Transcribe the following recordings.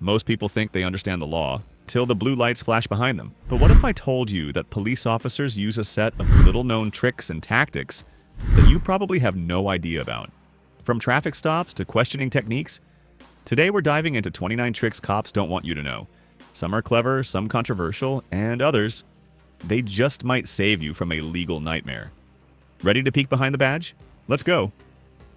Most people think they understand the law, till the blue lights flash behind them. But what if I told you that police officers use a set of little-known tricks and tactics that you probably have no idea about? From traffic stops to questioning techniques, today we're diving into 29 tricks cops don't want you to know. Some are clever, some controversial, and others, they just might save you from a legal nightmare. Ready to peek behind the badge? Let's go.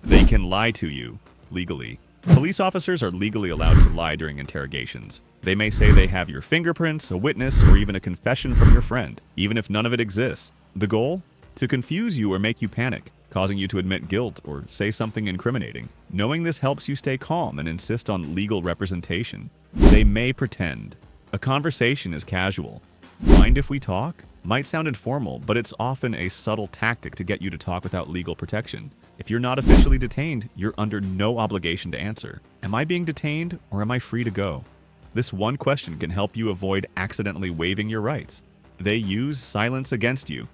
They can lie to you, legally. Police officers are legally allowed to lie during interrogations. They may say they have your fingerprints, a witness, or even a confession from your friend, even if none of it exists. The goal? To confuse you or make you panic, causing you to admit guilt or say something incriminating. Knowing this helps you stay calm and insist on legal representation. They may pretend. A conversation is casual. Mind if we talk? Might sound informal, but it's often a subtle tactic to get you to talk without legal protection. If you're not officially detained, you're under no obligation to answer. Am I being detained or am I free to go? This one question can help you avoid accidentally waiving your rights. They use silence against you.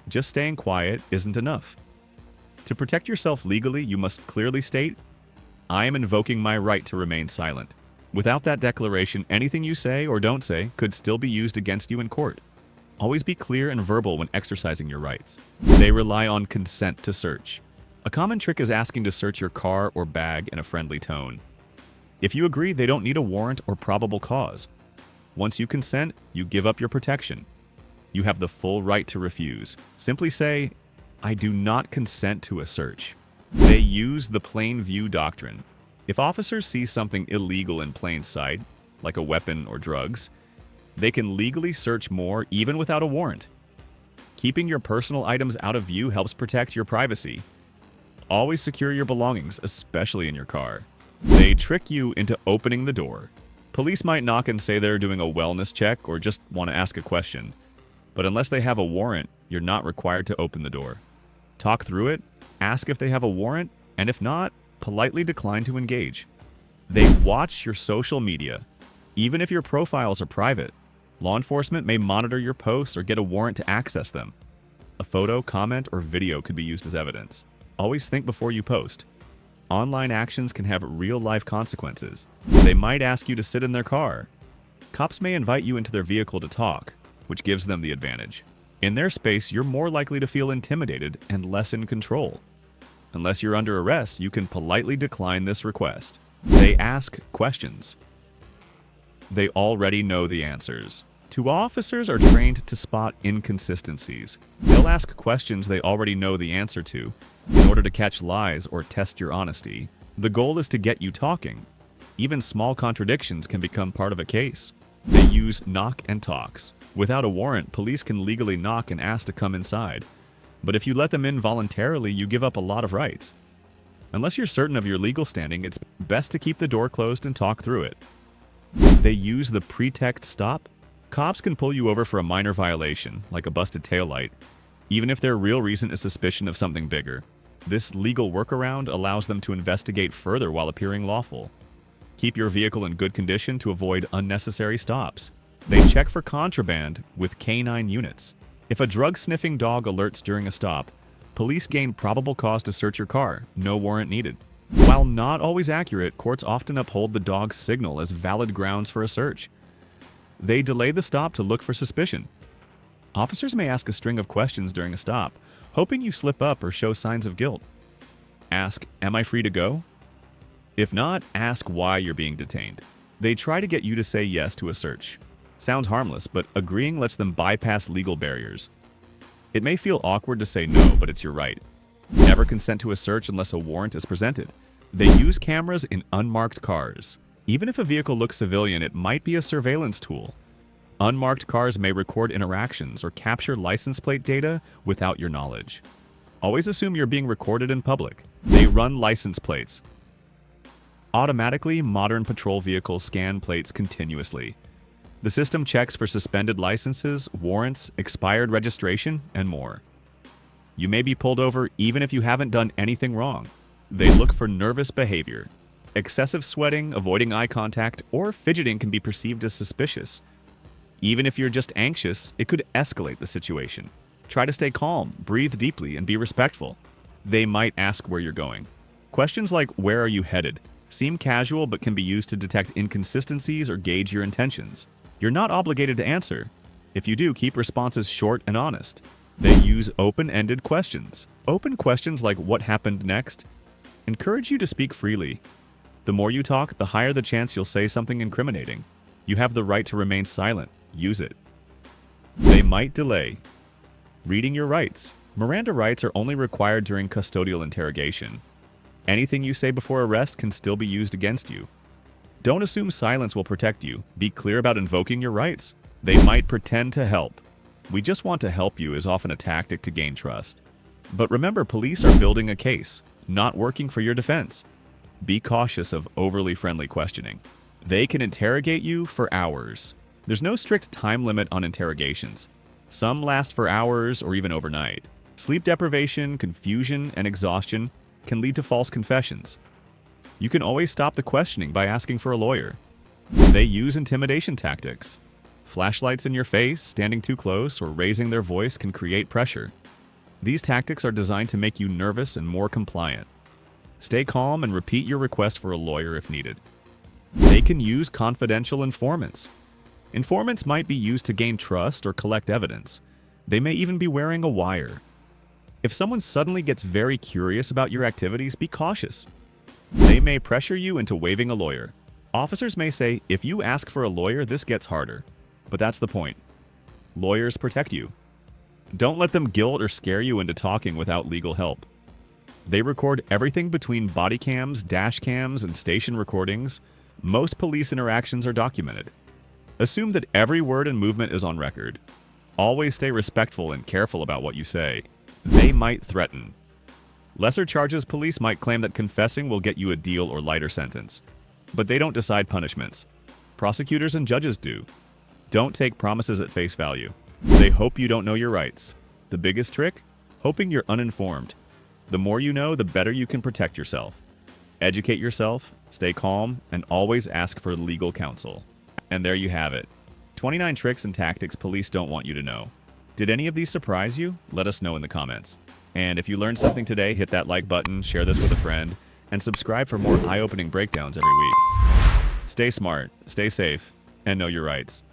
Just staying quiet isn't enough. To protect yourself legally, you must clearly state, I am invoking my right to remain silent. Without that declaration, anything you say or don't say could still be used against you in court. Always be clear and verbal when exercising your rights. They rely on consent to search. A common trick is asking to search your car or bag in a friendly tone. If you agree, they don't need a warrant or probable cause. Once you consent, you give up your protection. You have the full right to refuse. Simply say, I do not consent to a search. They use the plain view doctrine. If officers see something illegal in plain sight, like a weapon or drugs, they can legally search more even without a warrant. Keeping your personal items out of view helps protect your privacy. Always secure your belongings, especially in your car. They trick you into opening the door. Police might knock and say they're doing a wellness check or just want to ask a question. But unless they have a warrant, you're not required to open the door. Talk through it, ask if they have a warrant, and if not, politely decline to engage. They watch your social media. Even if your profiles are private, law enforcement may monitor your posts or get a warrant to access them. A photo, comment, or video could be used as evidence. Always think before you post. Online actions can have real-life consequences. They might ask you to sit in their car. Cops may invite you into their vehicle to talk, which gives them the advantage. In their space, you're more likely to feel intimidated and less in control. Unless you're under arrest, you can politely decline this request. They ask questions. They already know the answers. Two officers are trained to spot inconsistencies. They'll ask questions they already know the answer to in order to catch lies or test your honesty. The goal is to get you talking. Even small contradictions can become part of a case. They use knock and talks. Without a warrant, police can legally knock and ask to come inside. But if you let them in voluntarily, you give up a lot of rights. Unless you're certain of your legal standing, it's best to keep the door closed and talk through it. They use the pretext stop. Cops can pull you over for a minor violation, like a busted taillight, even if their real reason is suspicion of something bigger. This legal workaround allows them to investigate further while appearing lawful. Keep your vehicle in good condition to avoid unnecessary stops. They check for contraband with canine units. If a drug-sniffing dog alerts during a stop, police gain probable cause to search your car, no warrant needed. While not always accurate, courts often uphold the dog's signal as valid grounds for a search. They delay the stop to look for suspicion. Officers may ask a string of questions during a stop, hoping you slip up or show signs of guilt. Ask, am I free to go? If not, ask why you're being detained. They try to get you to say yes to a search. Sounds harmless, but agreeing lets them bypass legal barriers. It may feel awkward to say no, but it's your right. Never consent to a search unless a warrant is presented. They use cameras in unmarked cars. Even if a vehicle looks civilian, it might be a surveillance tool. Unmarked cars may record interactions or capture license plate data without your knowledge. Always assume you're being recorded in public. They run license plates. Automatically, modern patrol vehicles scan plates continuously. The system checks for suspended licenses, warrants, expired registration, and more. You may be pulled over even if you haven't done anything wrong. They look for nervous behavior. Excessive sweating, avoiding eye contact, or fidgeting can be perceived as suspicious. Even if you're just anxious, it could escalate the situation. Try to stay calm, breathe deeply, and be respectful. They might ask where you're going. Questions like, where are you headed, seem casual but can be used to detect inconsistencies or gauge your intentions. You're not obligated to answer. If you do, keep responses short and honest. They use open-ended questions. Open questions like "what happened next?" encourage you to speak freely. The more you talk, the higher the chance you'll say something incriminating. You have the right to remain silent. Use it. They might delay. Reading your rights. Miranda rights are only required during custodial interrogation. Anything you say before arrest can still be used against you. Don't assume silence will protect you. Be clear about invoking your rights. They might pretend to help. "We just want to help you" is often a tactic to gain trust. But remember, police are building a case, not working for your defense. Be cautious of overly friendly questioning. They can interrogate you for hours. There's no strict time limit on interrogations. Some last for hours or even overnight. Sleep deprivation, confusion, and exhaustion can lead to false confessions. You can always stop the questioning by asking for a lawyer. They use intimidation tactics. Flashlights in your face, standing too close, or raising their voice can create pressure. These tactics are designed to make you nervous and more compliant. Stay calm and repeat your request for a lawyer if needed. They can use confidential informants. Informants might be used to gain trust or collect evidence. They may even be wearing a wire. If someone suddenly gets very curious about your activities, be cautious. They may pressure you into waiving a lawyer. Officers may say, "If you ask for a lawyer, this gets harder." But that's the point. Lawyers protect you. Don't let them guilt or scare you into talking without legal help. They record everything between body cams, dash cams, and station recordings. Most police interactions are documented. Assume that every word and movement is on record. Always stay respectful and careful about what you say. They might threaten. Lesser charges police might claim that confessing will get you a deal or lighter sentence. But they don't decide punishments. Prosecutors and judges do. Don't take promises at face value. They hope you don't know your rights. The biggest trick? Hoping you're uninformed. The more you know, the better you can protect yourself. Educate yourself, stay calm, and always ask for legal counsel. And there you have it. 29 tricks and tactics police don't want you to know. Did any of these surprise you? Let us know in the comments. And if you learned something today, hit that like button, share this with a friend, and subscribe for more eye-opening breakdowns every week. Stay smart, stay safe, and know your rights.